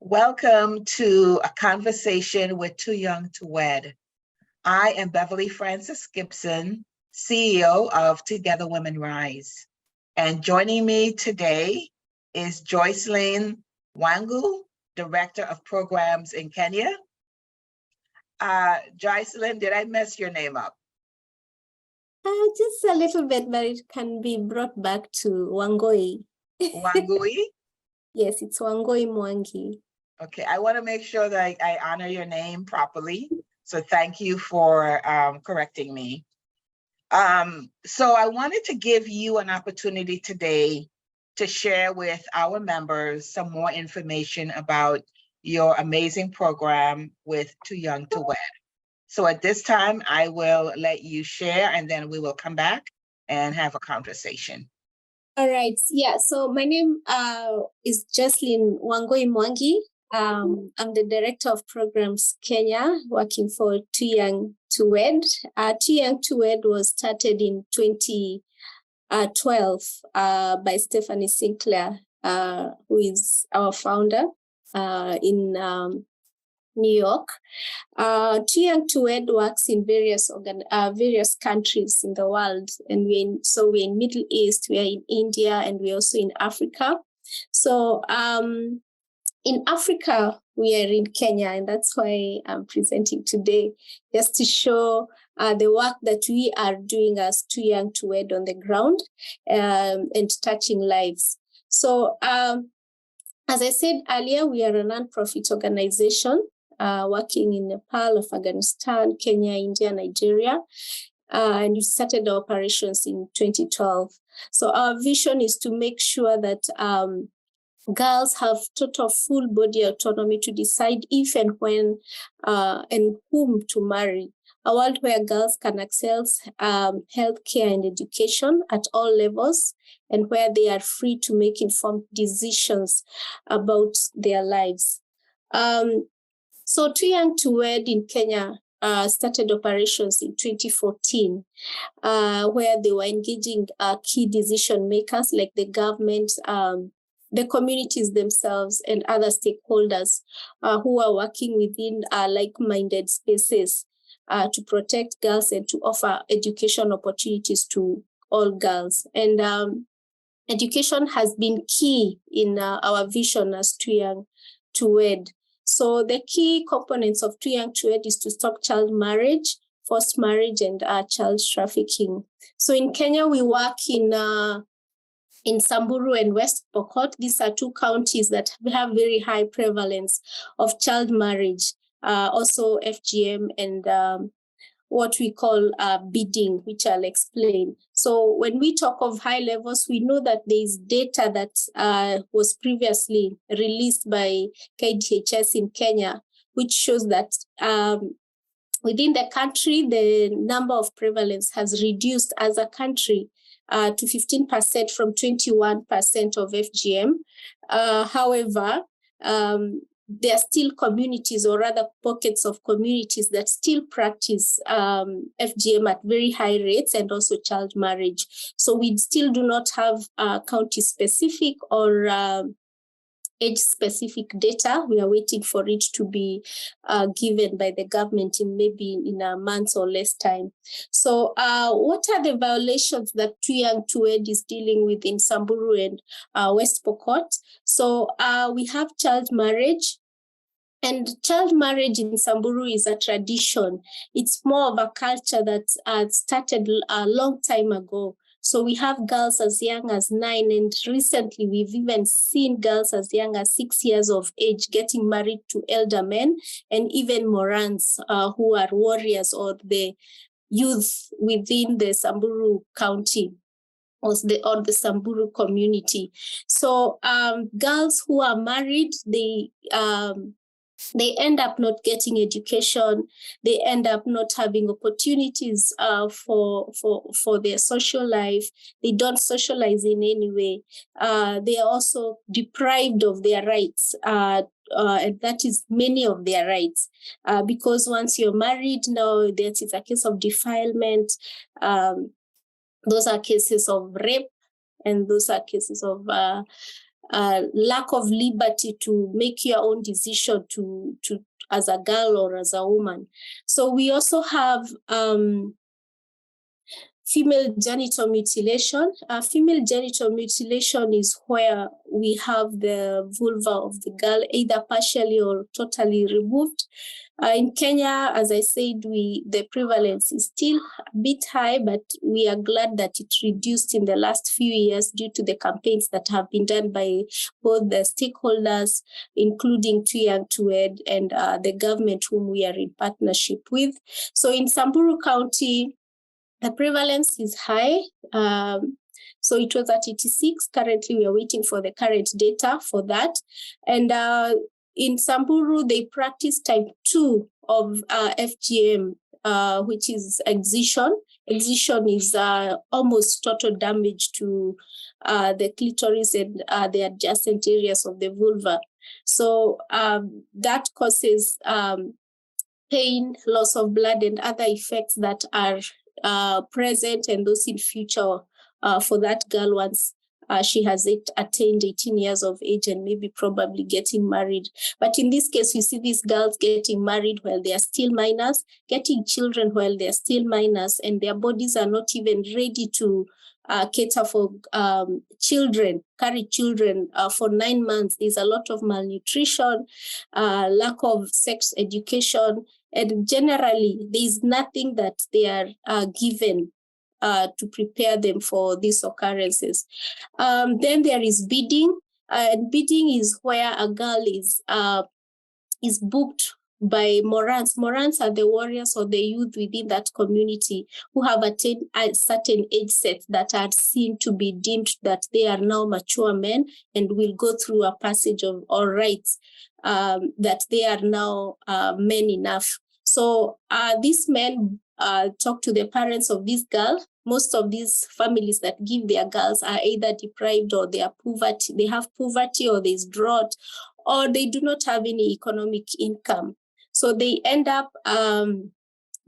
Welcome to A Conversation with Too Young to Wed. I am Beverly Francis Gibson, CEO of Together Women Rise. And joining me today is Joycelyn Wangui, Director of Programs in Kenya. Joycelyn, did I mess your name up? Just a little bit, but it can be brought back to Wangui. Wangui? Yes, it's Wangui Mwangi. Okay, I want to make sure that I honor your name properly. So thank you for correcting me. So I wanted to give you an opportunity today to share with our members some more information about your amazing program with Too Young to Wed. So at this time, I will let you share and then we will come back and have a conversation. All right. Yeah. So my name is Joycelyn Wangui Mwangi. I'm the Director of Programs Kenya, working for Too Young to Wed. Too Young to Wed was started in 2012 by Stephanie Sinclair, who is our founder in New York. Too Young to Wed works in various countries in the world, and we're in Middle East, we are in India, and we're also in Africa. So in Africa, we are in Kenya, and that's why I'm presenting today, just to show the work that we are doing as Too Young to Wed on the ground and touching lives. So as I said earlier, we are a non-profit organization working in Nepal, Afghanistan, Kenya, India, Nigeria, and we started our operations in 2012. So our vision is to make sure that girls have total full body autonomy to decide if and when and whom to marry. A world where girls can access healthcare and education at all levels, and where they are free to make informed decisions about their lives. So Too Young to Wed in Kenya started operations in 2014, where they were engaging key decision makers like the government, the communities themselves, and other stakeholders who are working within like-minded spaces to protect girls and to offer education opportunities to all girls. And education has been key in our vision as Too Young to Wed. So the key components of Too Young to Wed is to stop child marriage, forced marriage, and child trafficking. So in Kenya, we work in Samburu and West Pokot. These are two counties that have very high prevalence of child marriage, also FGM and what we call bidding, which I'll explain. So when we talk of high levels, we know that there is data that was previously released by KDHS in Kenya, which shows that within the country, the number of prevalence has reduced as a country to 15% from 21% of FGM. However, there are still communities, or rather pockets of communities, that still practice FGM at very high rates, and also child marriage. So we still do not have county-specific or age-specific data. We are waiting for it to be given by the government in a month or less time. So what are the violations that Too Young to Wed is dealing with in Samburu and West Pokot? So we have child marriage. And child marriage in Samburu is a tradition. It's more of a culture that started a long time ago. So we have girls as young as 9, and recently we've even seen girls as young as 6 years of age getting married to elder men, and even Morans who are warriors, or the youth within the Samburu county or the Samburu community. So girls who are married, they end up not getting education. They end up not having opportunities for their social life. They don't socialize in any way. They are also deprived of their rights. And that is many of their rights. Because once you're married, now that is a case of defilement. Those are cases of rape, and those are cases of lack of liberty to make your own decision to as a girl or as a woman. So we also have female genital mutilation. Female genital mutilation is where we have the vulva of the girl either partially or totally removed. In Kenya, as I said, the prevalence is still a bit high, but we are glad that it reduced in the last few years due to the campaigns that have been done by both the stakeholders, including Too Young to Wed and the government whom we are in partnership with. So in Samburu County, the prevalence is high. So it was at 86. Currently, we are waiting for the current data for that. And in Samburu, they practice type 2 of FGM, which is excision. Excision is almost total damage to the clitoris and the adjacent areas of the vulva. So that causes pain, loss of blood, and other effects that are present and those in future for that girl once she has attained 18 years of age and maybe probably getting married. But in this case, you see these girls getting married while they are still minors, getting children while they are still minors, and their bodies are not even ready to cater for children, carry children for 9 months. There's a lot of malnutrition, lack of sex education, and generally there's nothing that they are given to prepare them for these occurrences. Then there is bidding. And bidding is where a girl is booked by morans. Morans are the warriors or the youth within that community who have attained a certain age set that are seen to be deemed that they are now mature men and will go through a passage of all rights that they are now men enough. So these men talk to the parents of this girl. Most of these families that give their girls are either deprived or they have poverty or there's drought or they do not have any economic income. So they end up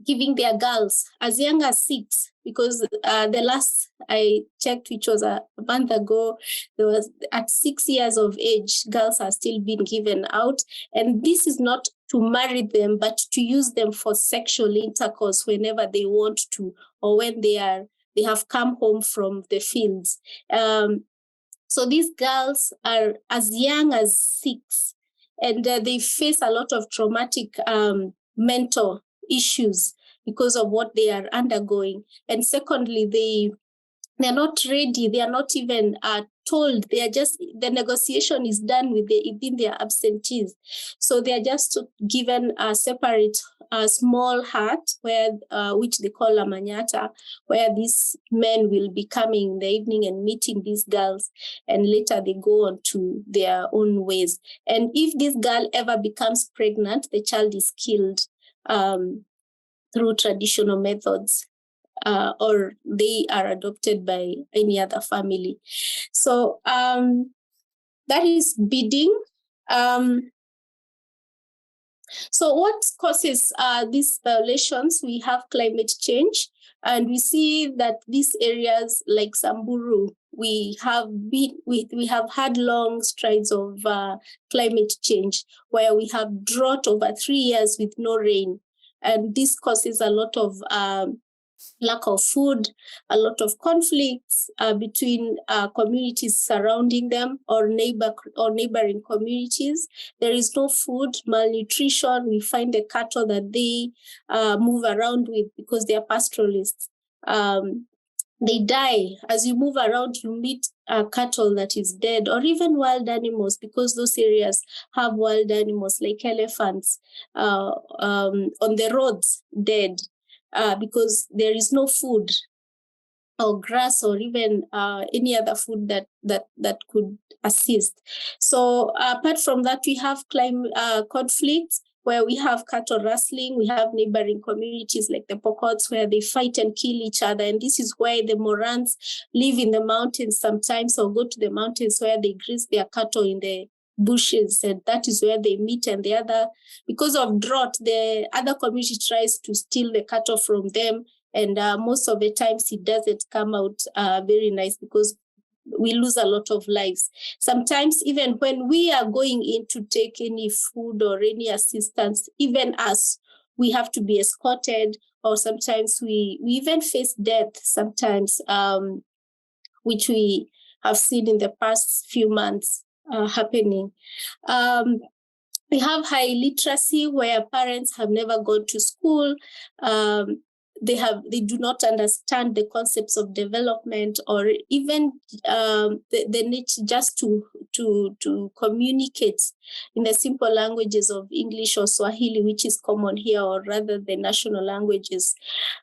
giving their girls as young as 6, because the last I checked, which was a month ago, there was at 6 years of age, girls are still being given out. And this is not to marry them, but to use them for sexual intercourse whenever they want to, or when they have come home from the fields. So these girls are as young as 6, and they face a lot of traumatic mental issues because of what they are undergoing. And secondly, they're not ready. They are not even told. They are just, the negotiation is done within their absentees. So they are just given a separate small hut where which they call a manyata, where these men will be coming in the evening and meeting these girls, and later they go on to their own ways. And if this girl ever becomes pregnant, the child is killed through traditional methods. Or they are adopted by any other family. So that is bidding. So what causes these violations? We have climate change, and we see that these areas like Samburu, we have had long strides of climate change, where we have drought over 3 years with no rain, and this causes a lot of lack of food, a lot of conflicts between communities surrounding them or neighboring communities. There is no food, malnutrition. We find the cattle that they move around with, because they are pastoralists. They die. As you move around, you meet cattle that is dead, or even wild animals, because those areas have wild animals like elephants on the roads, dead. Because there is no food or grass or even any other food that could assist. So apart from that, we have conflicts where we have cattle rustling. We have neighboring communities like the Pokots where they fight and kill each other. And this is why the Morans live in the mountains sometimes, or go to the mountains where they graze their cattle in the bushes, and that is where they meet. And because of drought, the other community tries to steal the cattle from them, and most of the times it doesn't come out very nice, because we lose a lot of lives. Sometimes even when we are going in to take any food or any assistance, even us, we have to be escorted, or sometimes we even face death sometimes, which we have seen in the past few months happening. We have high literacy where parents have never gone to school. They do not understand the concepts of development, or even the need just to communicate in the simple languages of English or Swahili, which is common here, or rather the national languages.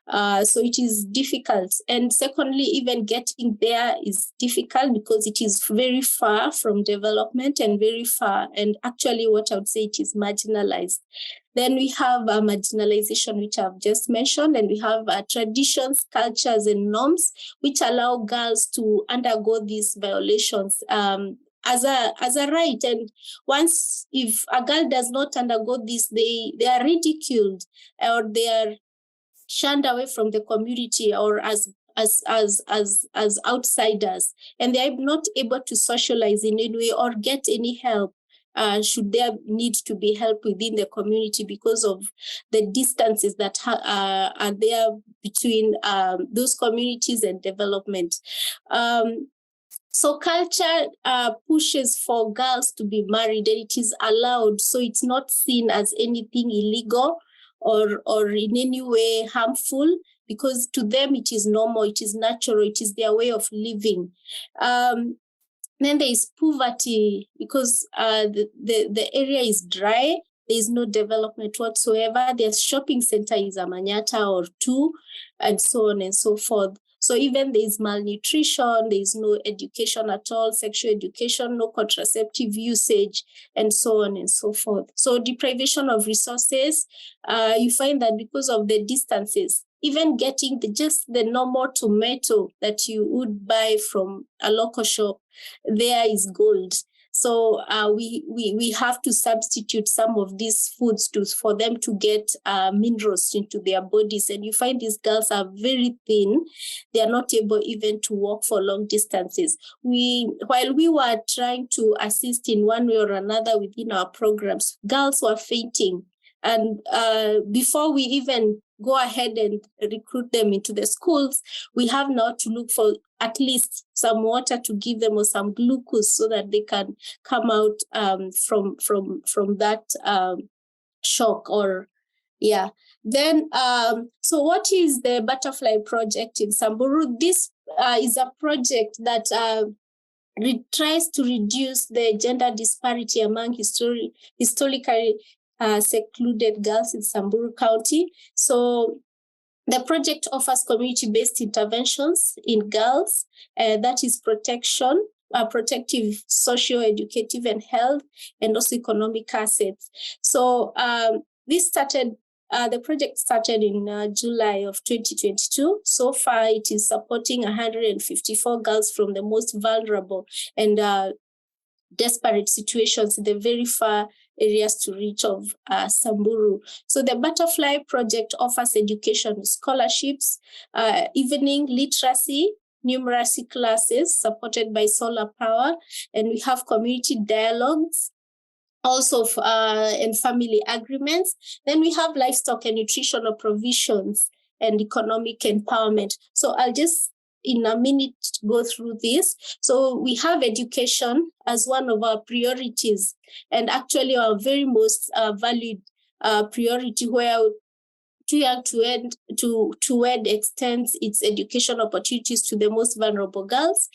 So it is difficult. And secondly, even getting there is difficult because it is very far from development and very far. And actually what I would say, it is marginalized. Then we have marginalization, which I've just mentioned, and we have traditions, cultures, and norms, which allow girls to undergo these violations as a right. And once, if a girl does not undergo this, they are ridiculed, or they are shunned away from the community, or as outsiders, and they are not able to socialize in any way or get any help. Should there need to be help within the community, because of the distances that are there between those communities and development. So culture pushes for girls to be married, and it is allowed, so it's not seen as anything illegal or in any way harmful, because to them it is normal, it is natural, it is their way of living. Then there is poverty, because the area is dry, there is no development whatsoever. Their shopping center is a manyatta or two, and so on and so forth. So even there is malnutrition, there is no education at all, sexual education, no contraceptive usage, and so on and so forth. So deprivation of resources, you find that because of the distances, even getting just the normal tomato that you would buy from a local shop, there is gold. So we have to substitute some of these foods for them to get minerals into their bodies. And you find these girls are very thin. They are not able even to walk for long distances. While we were trying to assist in one way or another within our programs, girls were fainting. And before we even go ahead and recruit them into the schools, we have now to look for at least some water to give them, or some glucose, so that they can come out from that shock. Or yeah. Then so what is the Butterfly Project in Samburu? This is a project that tries to reduce the gender disparity among historically secluded girls in Samburu County. So the project offers community-based interventions in girls, that is protection, protective, social, educative, and health, and also economic assets. So the project started in July of 2022. So far, it is supporting 154 girls from the most vulnerable and desperate situations in the very far areas to reach of Samburu. So the Butterfly Project offers education scholarships, evening literacy, numeracy classes supported by solar power, and we have community dialogues, also and family agreements. Then we have livestock and nutritional provisions and economic empowerment. So I'll just in a minute go through this. So we have education as one of our priorities, and actually our very most valued priority, where Too Young to Wed extends its education opportunities to the most vulnerable girls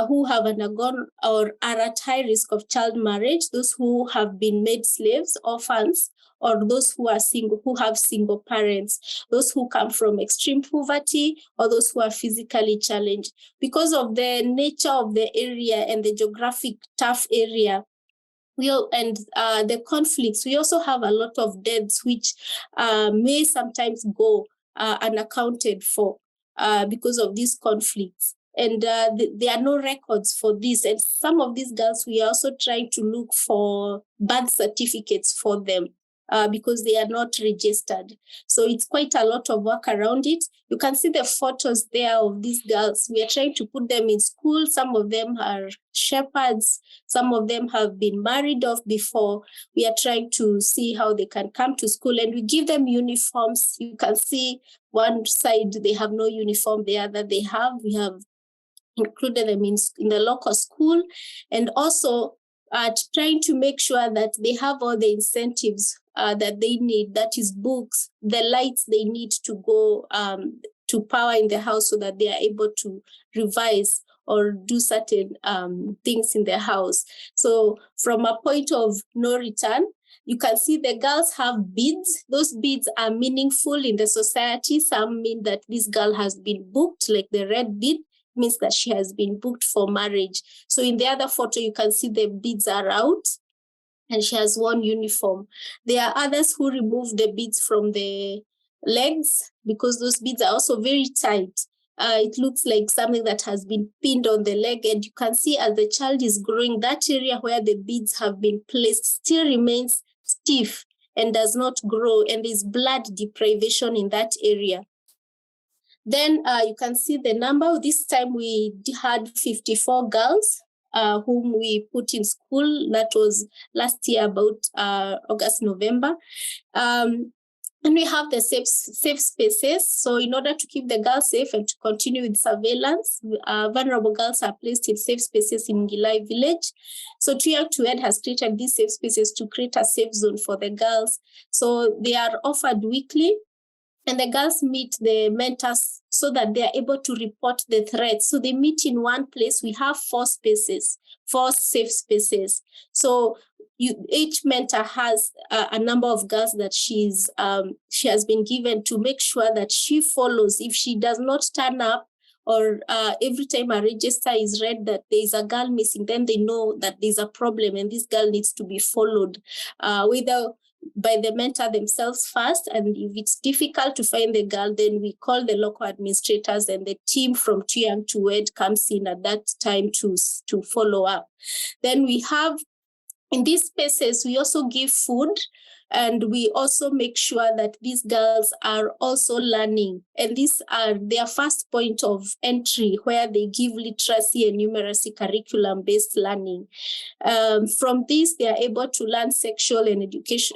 who have undergone or are at high risk of child marriage, those who have been made slaves, orphans, or those who are single, who have single parents, those who come from extreme poverty, or those who are physically challenged. Because of the nature of the area and the geographic tough area, the conflicts, we also have a lot of deaths which may sometimes go unaccounted for because of these conflicts. And there are no records for this. And some of these girls, we are also trying to look for birth certificates for them. because they are not registered. So it's quite a lot of work around it. You can see the photos there of these girls. We are trying to put them in school. Some of them are shepherds. Some of them have been married off before. We are trying to see how they can come to school, and we give them uniforms. You can see one side they have no uniform, the other they have. We have included them in the local school, and also trying to make sure that they have all the incentives that they need, that is books, the lights they need to go to power in the house so that they are able to revise or do certain things in their house. So from a point of no return, you can see the girls have beads. Those beads are meaningful in the society. Some mean that this girl has been booked, like the red bead means that she has been booked for marriage. So in the other photo, you can see the beads are out and she has worn uniform. There are others who remove the beads from the legs because those beads are also very tight. It looks like something that has been pinned on the leg, and you can see as the child is growing, that area where the beads have been placed still remains stiff and does not grow, and there's blood deprivation in that area. Then you can see the number. This time we had 54 girls whom we put in school. That was last year, about August, November. And we have the safe spaces. So in order to keep the girls safe and to continue with surveillance, vulnerable girls are placed in safe spaces in Gilai village. So Too Young to Ed has created these safe spaces to create a safe zone for the girls. So they are offered weekly, and the girls meet the mentors so that they are able to report the threats. So they meet in one place. We have 4 spaces, 4 safe spaces. So each mentor has a number of girls that she has been given to make sure that she follows. If she does not turn up, or every time a register is read that there is a girl missing, then they know that there's a problem and this girl needs to be followed, whether by the mentor themselves first. And if it's difficult to find the girl, then we call the local administrators, and the team from Too Young to Ed comes in at that time to follow up. Then we have, in these spaces, we also give food, and we also make sure that these girls are also learning. And these are their first point of entry, where they give literacy and numeracy curriculum-based learning. From this, they are able to learn sexual education.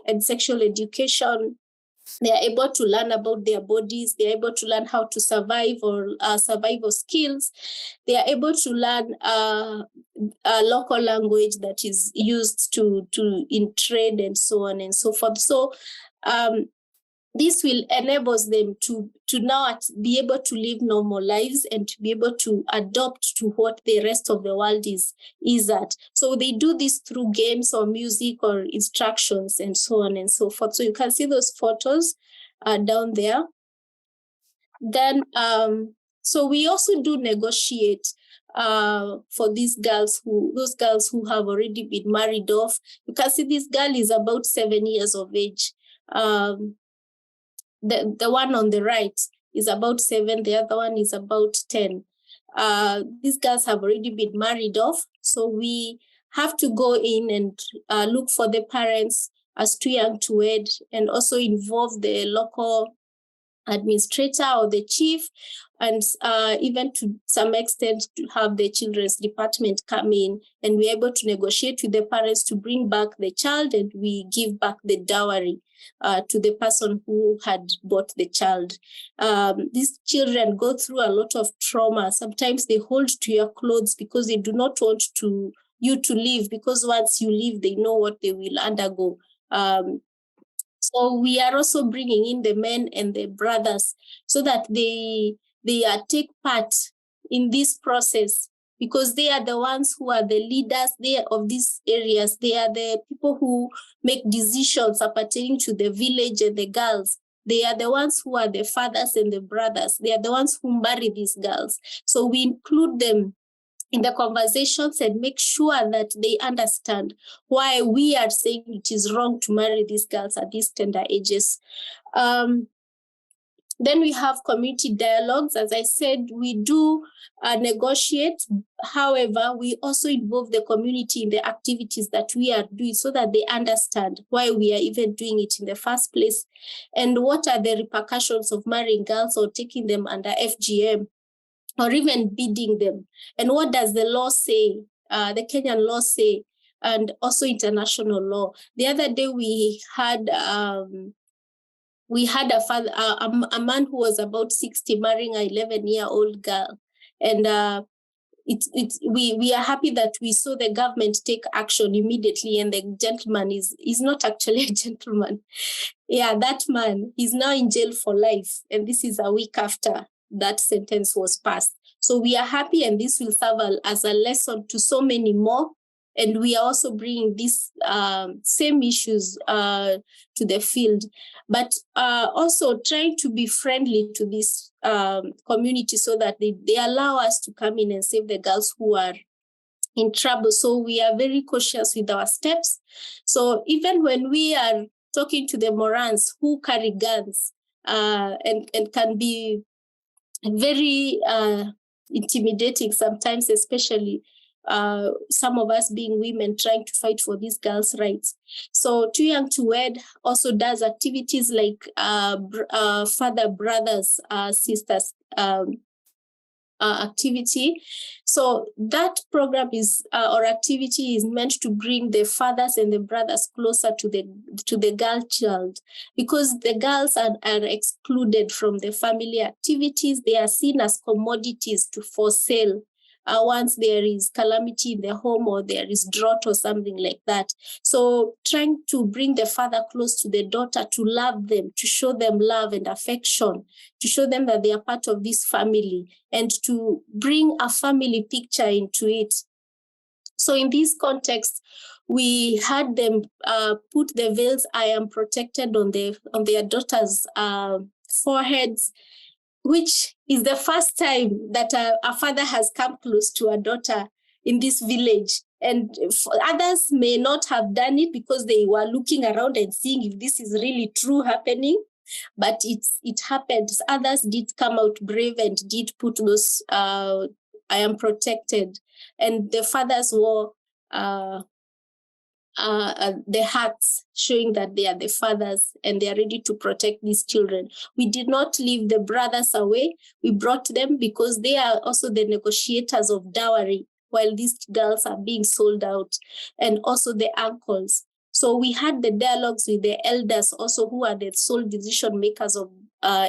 They are able to learn about their bodies. They are able to learn how to survive, or survival skills. They are able to learn a local language that is used in trade and so on and so forth. So this will enable them to now be able to live normal lives and to be able to adopt to what the rest of the world is at. So they do this through games or music or instructions and so on and so forth. So you can see those photos down there. Then, so we also do negotiate for those girls who have already been married off. You can see this girl is about 7 years of age. The one on the right is about 7, the other one is about 10. These girls have already been married off, so we have to go in and look for the parents as Too Young to Ed, and also involve the local administrator or the chief, and even to some extent to have the children's department come in, and we're able to negotiate with the parents to bring back the child, and we give back the dowry to the person who had bought the child. These children go through a lot of trauma. Sometimes they hold to your clothes because they do not want you to leave, because once you leave, they know what they will undergo. So we are also bringing in the men and the brothers so that they take part in this process, because they are the ones who are the leaders of these areas. They are the people who make decisions appertaining to the village and the girls. They are the ones who are the fathers and the brothers. They are the ones who marry these girls. So we include them in the conversations and make sure that they understand why we are saying it is wrong to marry these girls at these tender ages. Then we have community dialogues. As I said, we do negotiate. However, we also involve the community in the activities that we are doing so that they understand why we are even doing it in the first place and what are the repercussions of marrying girls or taking them under FGM or even bidding them. And what does the law say, the Kenyan law say, and also international law. The other day we had a man who was about 60 marrying an 11-year-old girl. And we are happy that we saw the government take action immediately, and the gentleman is not actually a gentleman. Yeah, that man, he's now in jail for life. And this is a week after that sentence was passed. So we are happy, and this will serve as a lesson to so many more. And we are also bringing these same issues to the field, but also trying to be friendly to this community so that they allow us to come in and save the girls who are in trouble. So we are very cautious with our steps. So even when we are talking to the Morans who carry guns and can be very intimidating sometimes, especially some of us being women trying to fight for these girls' rights. So Too Young to Wed also does activities like father, brothers, sisters activity. So that program is or activity is meant to bring the fathers and the brothers closer to the girl child, because the girls are excluded from the family activities. They are seen as commodities for sale. Once there is calamity in the home or there is drought or something like that. So trying to bring the father close to the daughter, to love them, to show them love and affection, to show them that they are part of this family, and to bring a family picture into it. So in this context, we had them put the veils "I am protected" on their daughters' foreheads, which is the first time that a father has come close to a daughter in this village. And others may not have done it because they were looking around and seeing if this is really true happening, but it happened. Others did come out brave and did put those "I am protected," and the fathers wore the hats showing that they are the fathers and they are ready to protect these children. We did not leave the brothers away. We brought them because they are also the negotiators of dowry while these girls are being sold out, and also the uncles. So we had the dialogues with the elders also, who are the sole decision makers of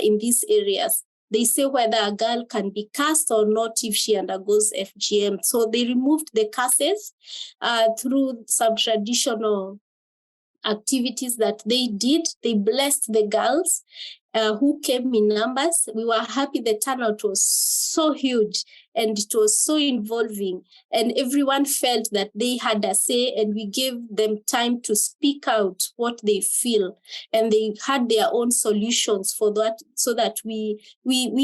in these areas. They say whether a girl can be cast or not if she undergoes FGM. So they removed the curses through some traditional activities that they did. They blessed the girls who came in numbers. We were happy. The turnout was so huge and it was so involving, and everyone felt that they had a say, and we gave them time to speak out what they feel, and they had their own solutions for that, so that we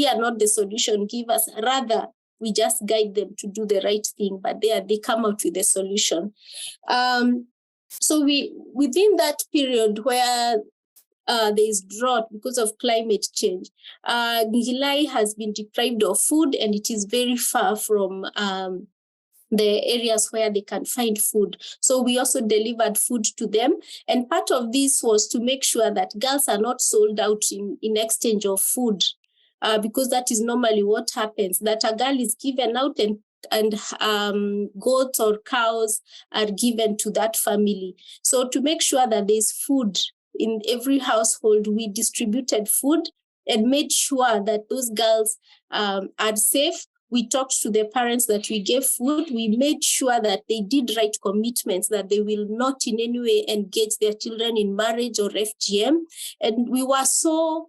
are not the solution givers, rather we just guide them to do the right thing, but they come out with a solution. So within that period where there is drought because of climate change, Ngilai has been deprived of food, and it is very far from the areas where they can find food. So we also delivered food to them. And part of this was to make sure that girls are not sold out in exchange of food, because that is normally what happens, that a girl is given out and goats or cows are given to that family. So to make sure that there's food in every household, we distributed food and made sure that those girls are safe. We talked to the parents that we gave food. We made sure that they did write commitments that they will not in any way engage their children in marriage or FGM. And we were also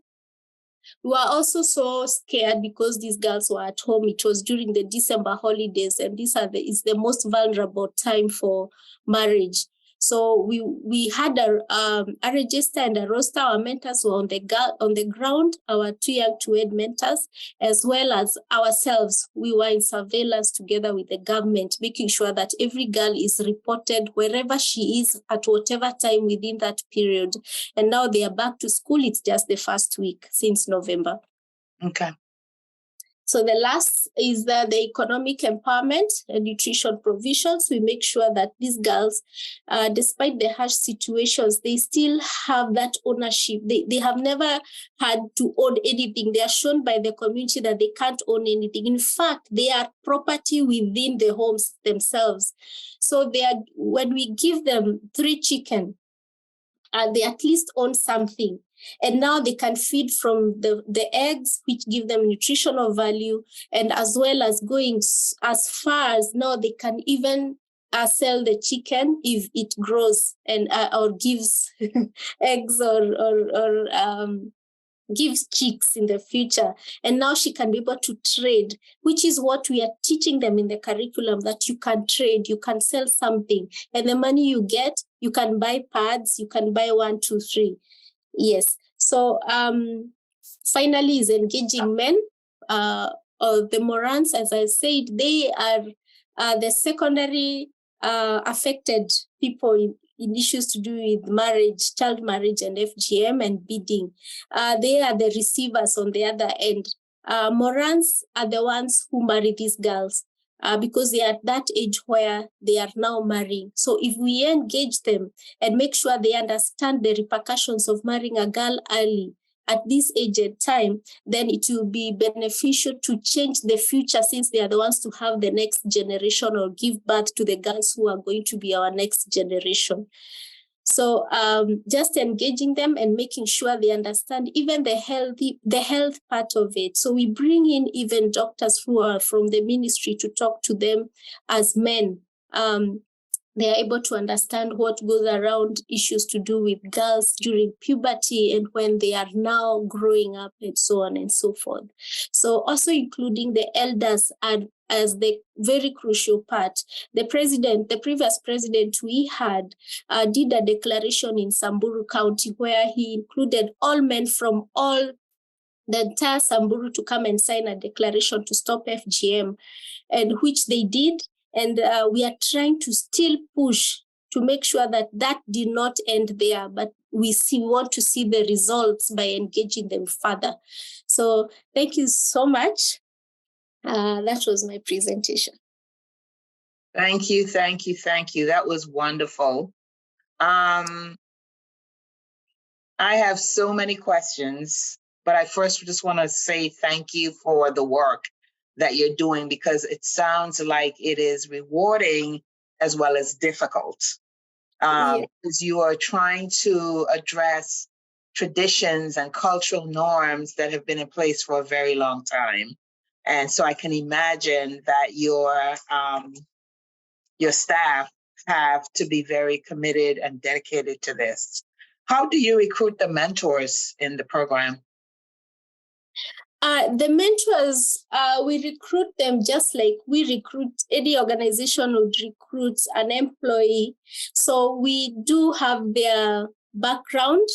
so scared because these girls were at home. It was during the December holidays, and is the most vulnerable time for marriage. So we had a register and a roster. Our mentors were on the ground, our Too Young to Wed mentors, as well as ourselves. We were in surveillance together with the government, making sure that every girl is reported wherever she is at whatever time within that period. And now they are back to school. It's just the first week since November. Okay. So the last is the economic empowerment and nutrition provisions. We make sure that these girls, despite the harsh situations, they still have that ownership. They have never had to own anything. They are shown by the community that they can't own anything. In fact, they are property within the homes themselves. So when we give them 3 chicken, they at least own something. And now they can feed from the eggs, which give them nutritional value, and as well as going as far as now they can even sell the chicken if it grows and or gives eggs or gives chicks in the future. And now she can be able to trade, which is what we are teaching them in the curriculum, that you can trade, you can sell something, and the money you get, you can buy pads, you can buy 1, 2, 3. Yes. So finally is engaging men. The Morans, as I said, they are the secondary affected people in issues to do with marriage, child marriage, and FGM and bidding. They are the receivers on the other end. Morans are the ones who marry these girls because they are at that age where they are now marrying. So if we engage them and make sure they understand the repercussions of marrying a girl early, at this age and time, then it will be beneficial to change the future, since they are the ones to have the next generation or give birth to the girls who are going to be our next generation. So just engaging them and making sure they understand even the health part of it. So we bring in even doctors who are from the ministry to talk to them as men. They are able to understand what goes around issues to do with girls during puberty and when they are now growing up and so on and so forth. So also including the elders as the very crucial part. The previous president we had did a declaration in Samburu County where he included all men from all the entire Samburu to come and sign a declaration to stop FGM, and which they did. And we are trying to still push to make sure that did not end there, but we want to see the results by engaging them further. So thank you so much. That was my presentation. Thank you. That was wonderful. I have so many questions, but I first just want to say thank you for the work that you're doing, because it sounds like it is rewarding as well as difficult. Because you are trying to address traditions and cultural norms that have been in place for a very long time. And so I can imagine that your staff have to be very committed and dedicated to this. How do you recruit the mentors in the program? The mentors, we recruit them just like we recruit, any organization would recruit an employee. So we do have their background,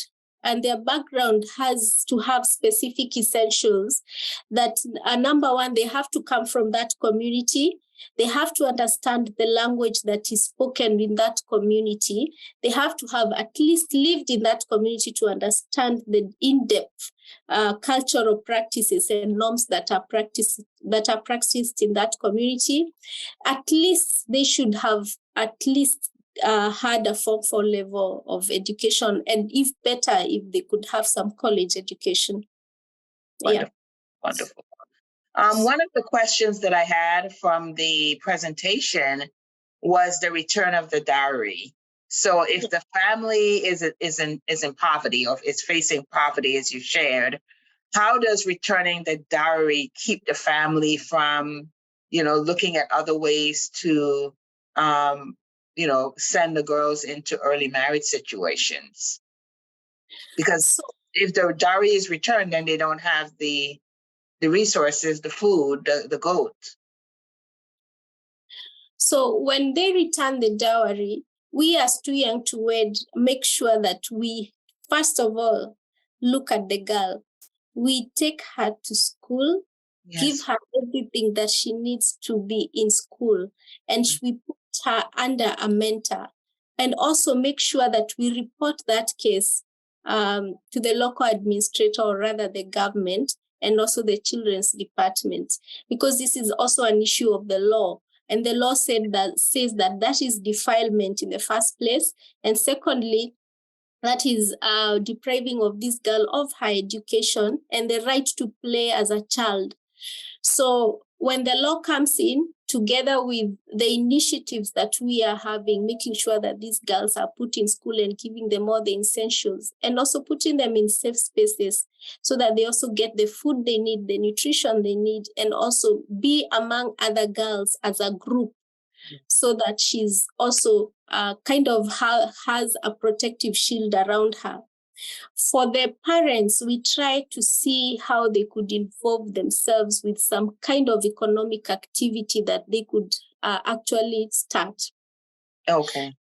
and their background has to have specific essentials that number one, they have to come from that community. They have to understand the language that is spoken in that community. They have to have at least lived in that community to understand the in-depth cultural practices and norms that are practiced in that community. At least they should have at least had a Form 4 level of education, and if better, if they could have some college education. Wonderful. Wonderful. One of the questions that I had from the presentation was the return of the dowry. So if the family is in poverty, or is facing poverty, as you shared, how does returning the dowry keep the family from, looking at other ways to, send the girls into early marriage situations? Because if the dowry is returned, then they don't have the resources, the food, the goat. So when they return the dowry, we as Too Young to Wed make sure that we, first of all, look at the girl. We take her to school, give her everything that she needs to be in school, and we put her under a mentor, and also make sure that we report that case to the local administrator, or rather the government, and also the children's department, because this is also an issue of the law. And the law says that is defilement in the first place. And secondly, that is depriving of this girl of her education and the right to play as a child. So when the law comes in, together with the initiatives that we are having, making sure that these girls are put in school and giving them all the essentials, and also putting them in safe spaces so that they also get the food they need, the nutrition they need, and also be among other girls as a group, so that she's also kind of has a protective shield around her. For the parents, we try to see how they could involve themselves with some kind of economic activity that they could actually start. Okay.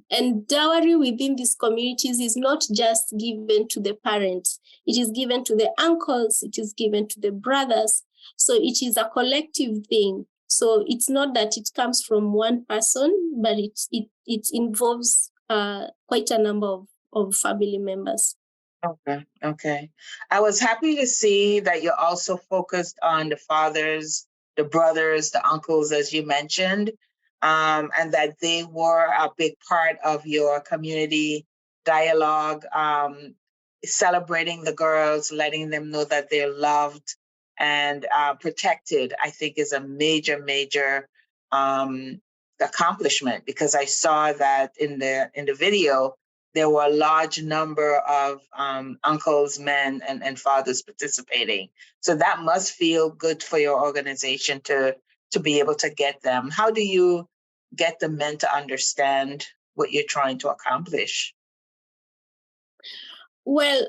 And dowry within these communities is not just given to the parents. It is given to the uncles, it is given to the brothers. So it is a collective thing. So it's not that it comes from one person, but it involves quite a number of family members. Okay, okay. I was happy to see that you're also focused on the fathers, the brothers, the uncles, as you mentioned, and that they were a big part of your community dialogue, celebrating the girls, letting them know that they're loved and protected, I think is a major, major accomplishment, because I saw that in the video, there were a large number of uncles, men, and fathers participating. So that must feel good for your organization to be able to get them. How do you get the men to understand what you're trying to accomplish? Well,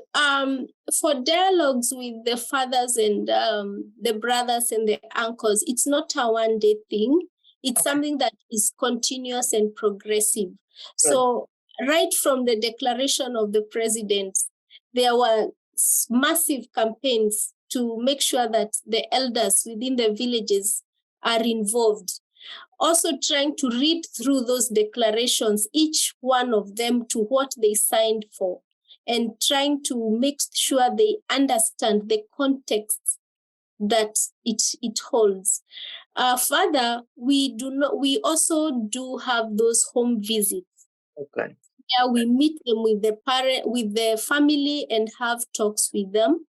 for dialogues with the fathers and the brothers and the uncles, it's not a one-day thing. It's something that is continuous and progressive. Good. So right from the declaration of the president, there were massive campaigns to make sure that the elders within the villages are involved. Also trying to read through those declarations, each one of them to what they signed for, and trying to make sure they understand the context that it holds. Further, we also do have those home visits. Okay. Yeah, we meet them with the family and have talks with them.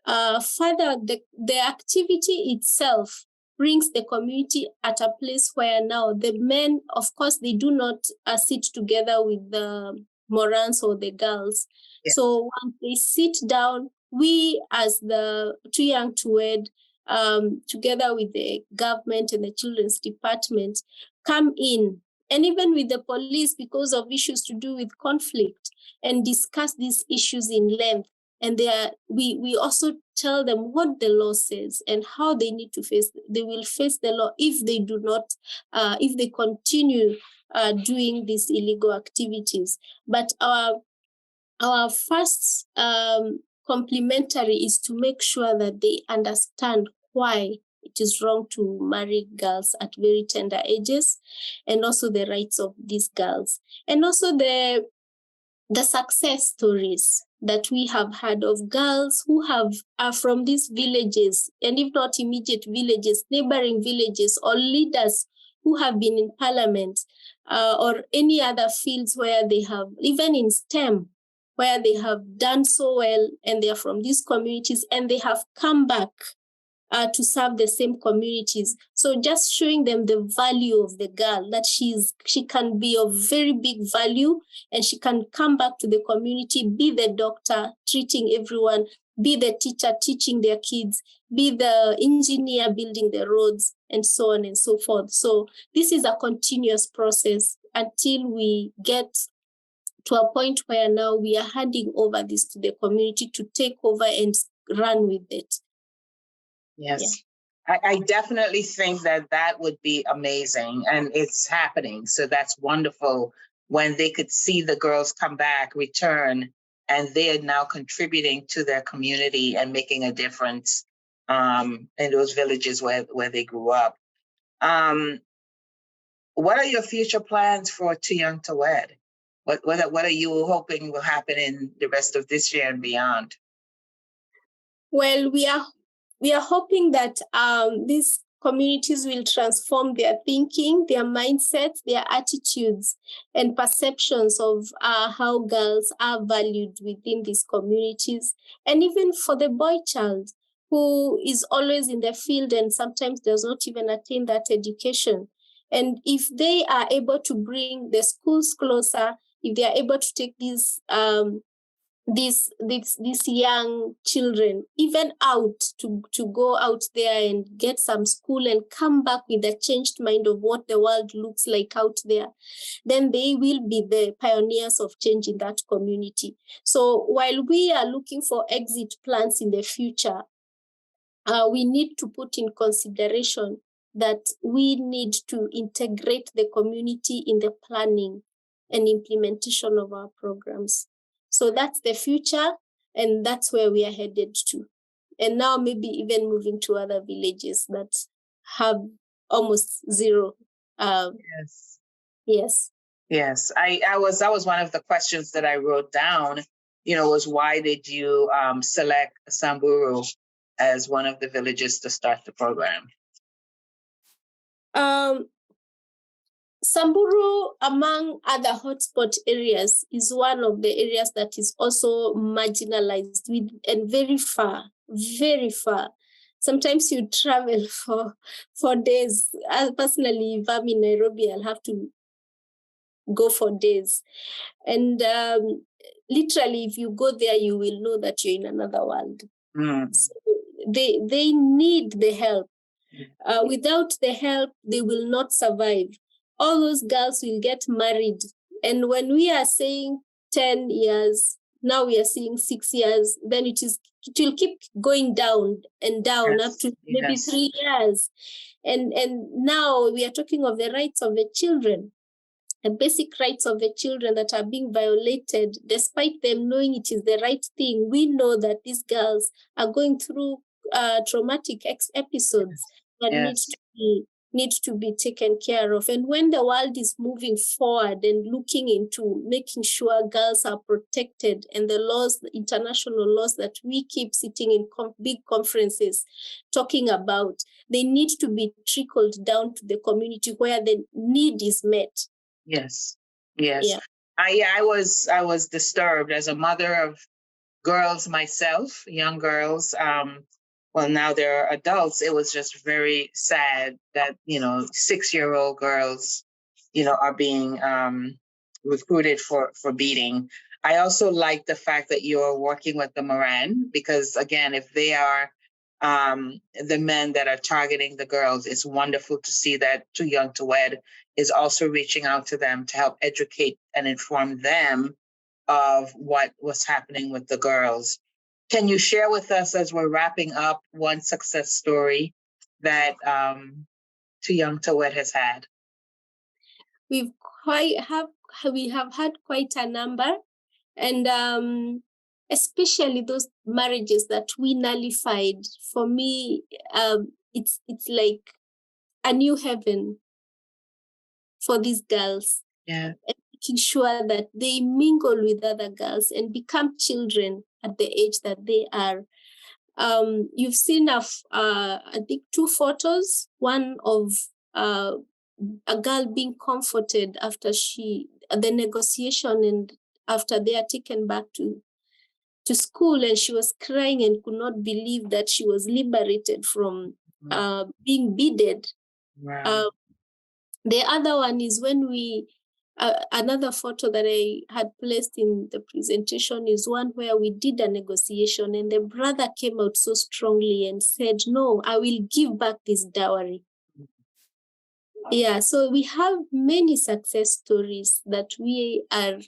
Further, the activity itself brings the community at a place where now the men, of course, they do not sit together with the Morans or the girls. Yes. So once they sit down, we as the Too Young to Wed, together with the government and the children's department, come in, and even with the police, because of issues to do with conflict, and discuss these issues in length. And we also tell them what the law says and how they need to they will face the law if they do not, if they continue doing these illegal activities. But our first complementary is to make sure that they understand why it is wrong to marry girls at very tender ages, and also the rights of these girls, and also the success stories that we have heard of girls who are from these villages, and if not immediate villages, neighboring villages, or leaders who have been in parliament or any other fields where they have, even in STEM, where they have done so well, and they are from these communities, and they have come back to serve the same communities. So just showing them the value of the girl, that she can be of very big value, and she can come back to the community, be the doctor treating everyone, be the teacher teaching their kids, be the engineer building the roads, and so on and so forth. So this is a continuous process until we get to a point where now we are handing over this to the community to take over and run with it. Yes, yeah. I definitely think that would be amazing, and it's happening. So that's wonderful when they could see the girls come back, return, and they are now contributing to their community and making a difference in those villages where they grew up. What are your future plans for Too Young to Wed? What are you hoping will happen in the rest of this year and beyond? Well, we are we are hoping that these communities will transform their thinking, their mindsets, their attitudes, and perceptions of how girls are valued within these communities. And even for the boy child who is always in the field and sometimes does not even attain that education. And if they are able to bring the schools closer, if they are able to take these young children even out to go out there and get some school and come back with a changed mind of what the world looks like out there, then they will be the pioneers of change in that community. So while we are looking for exit plans in the future, we need to put in consideration that we need to integrate the community in the planning and implementation of our programs. So that's the future, and that's where we are headed to. And now maybe even moving to other villages that have almost zero. Yes. Yes. Yes. That was one of the questions that I wrote down, was why did you select Samburu as one of the villages to start the program? Samburu, among other hotspot areas, is one of the areas that is also marginalized and very far, very far. Sometimes you travel for days. Personally, if I'm in Nairobi, I'll have to go for days. And literally, if you go there, you will know that you're in another world. So they need the help. Without the help, they will not survive. All those girls will get married. And when we are saying 10 years, now we are seeing 6 years, then it will keep going down and down, yes, up to maybe 3 years. And now we are talking of the rights of the children, the basic rights of the children that are being violated, despite them knowing it is the right thing. We know that these girls are going through traumatic episodes that need to be taken care of. And when the world is moving forward and looking into making sure girls are protected, and the laws, the international laws that we keep sitting in big conferences talking about, they need to be trickled down to the community where the need is met. Yes. Yeah. I was disturbed as a mother of girls myself, young girls. Well, now they're adults. It was just very sad that 6-year-old girls, are being recruited for beating. I also like the fact that you're working with the Moran, because again, if they are the men that are targeting the girls, it's wonderful to see that Too Young to Wed is also reaching out to them to help educate and inform them of what was happening with the girls. Can you share with us, as we're wrapping up, one success story that Too Young to Wed has had? We have had quite a number, and especially those marriages that we nullified. For me, it's like a new heaven for these girls. Yeah. And making sure that they mingle with other girls and become children at the age that they are. You've seen I think 2 photos, one of a girl being comforted after the negotiation, and after they are taken back to school, and she was crying and could not believe that she was liberated from being beaded. Wow. The other one is when another photo that I had placed in the presentation is one where we did a negotiation, and the brother came out so strongly and said, "No, I will give back this dowry." Yeah, so we have many success stories that we are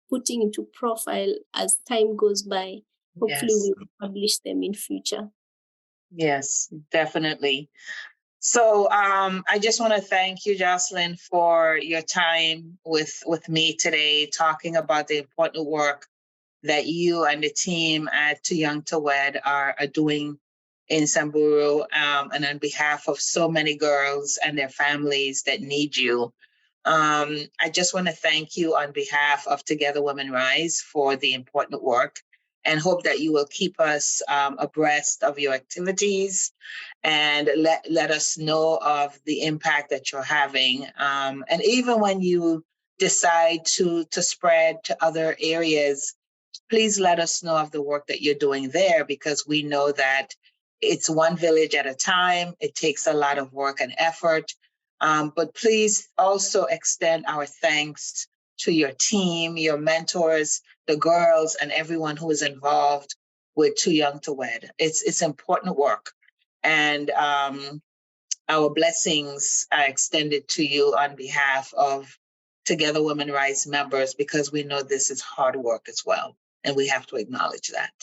putting into profile as time goes by. Hopefully, we'll publish them in future. Yes, definitely. So I just want to thank you, Joycelyn, for your time with me today, talking about the important work that you and the team at Too Young to Wed are doing in Samburu, and on behalf of so many girls and their families that need you. I just want to thank you on behalf of Together Women Rise for the important work. and hope that you will keep us abreast of your activities and let us know of the impact that you're having. And even when you decide to spread to other areas, please let us know of the work that you're doing there, because we know that it's one village at a time. It takes a lot of work and effort. But please also extend our thanks to your team, your mentors, the girls, and everyone who is involved with Too Young to Wed. It's important work. And our blessings are extended to you on behalf of Together Women Rise members, because we know this is hard work as well. And we have to acknowledge that.